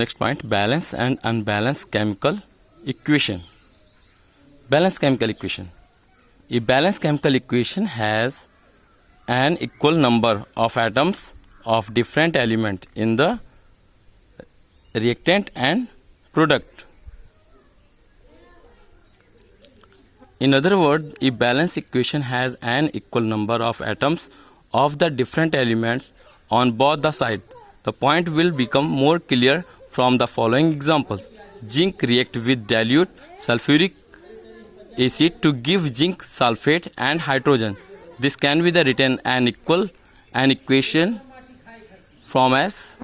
Next point, balance and unbalanced chemical equation. Balanced chemical equation. A balanced chemical equation has an equal number of atoms of different element in the reactant and product. In other words, a balanced equation has an equal number of atoms of the different elements on both the sides. The point will become more clear from the following examples. Zinc react with dilute sulfuric acid to give zinc sulfate and hydrogen. This can be written an equation from as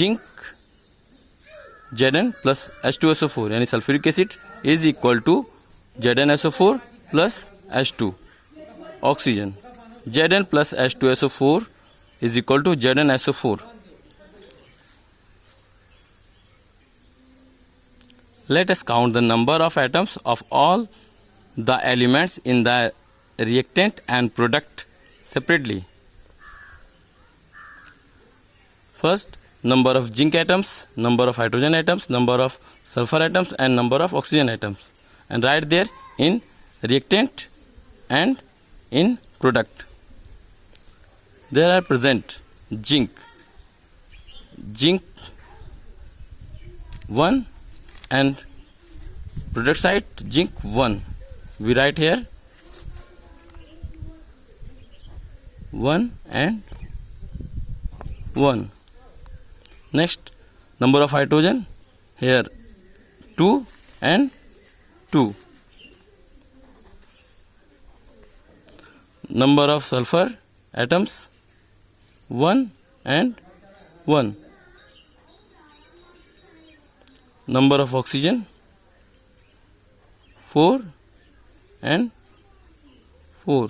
zinc Zn plus H2SO4 यानी sulphuric acid is equal to ZnSO4 plus H2. Oxygen Zn plus H2SO4 is equal to ZnSO4. Let us count the number of atoms of all the elements in the reactant and product separately. First, number of zinc atoms, number of hydrogen atoms, number of sulfur atoms and number of oxygen atoms, and write there in reactant and in product. There are present zinc 1 and product side zinc 1. We write here 1 and 1. Next, number of hydrogen here 2 and 2. Number of sulfur atoms 1 and 1. Number of oxygen 4 and 4.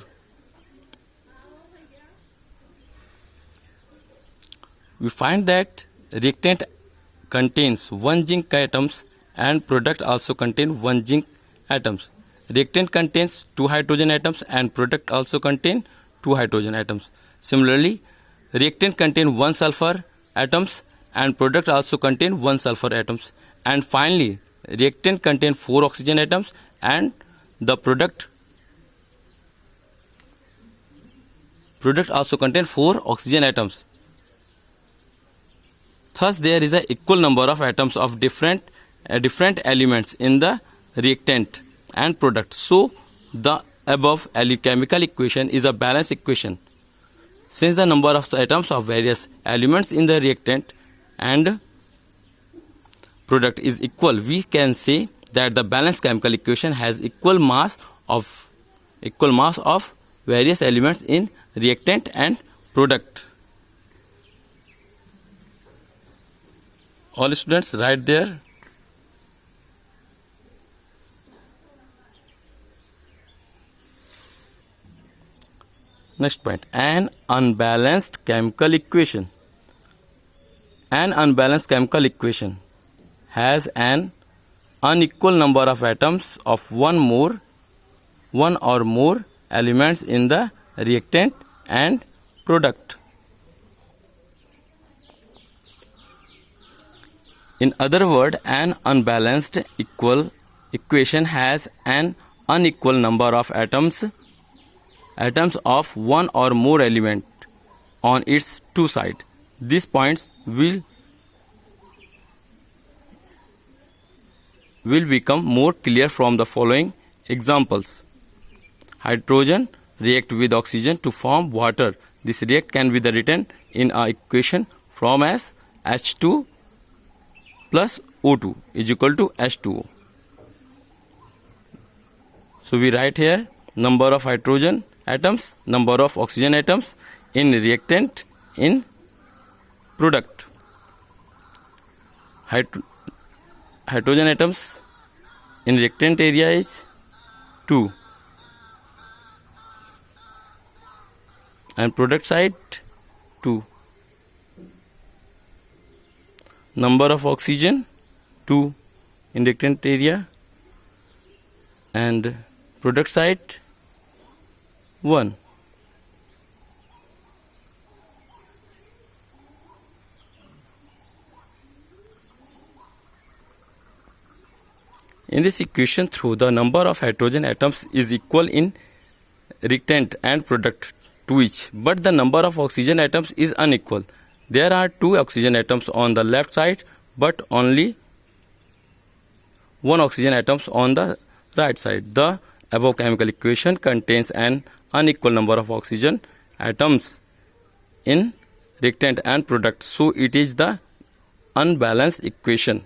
We find that reactant contains 1 zinc atoms and product also contain 1 zinc atoms. Reactant contains 2 hydrogen atoms and product also contain 2 hydrogen atoms. Similarly, reactant contain 1 sulfur atoms and product also contain 1 sulfur atoms. And finally, reactant contain 4 oxygen atoms and the product also contain 4 oxygen atoms. Thus, there is an equal number of atoms of different elements in the reactant and product. So, the above chemical equation is a balanced equation. Since the number of atoms of various elements in the reactant and product is equal, we can say that the balanced chemical equation has equal mass of various elements in reactant and product. All students write there. Next point, an unbalanced chemical equation. An unbalanced chemical equation has an unequal number of atoms of one or more elements in the reactant and product. In other words, an unbalanced equation has an unequal number of atoms of one or more element on its two sides. These points will become more clear from the following examples. Hydrogen react with oxygen to form water. This react can be written in an equation from as H2 plus O2 is equal to H2O. So we write here number of hydrogen atoms, number of oxygen atoms in reactant, in product. Hydrogen atoms in reactant area is 2 and product side 2. Number of oxygen 2 in reactant area and product side 1. In this equation through the number of hydrogen atoms is equal in reactant and product to each, but the number of oxygen atoms is unequal. There are 2 oxygen atoms on the left side but only 1 oxygen atoms on the right side. The above chemical equation contains an unequal number of oxygen atoms in reactant and product, so it is the unbalanced equation.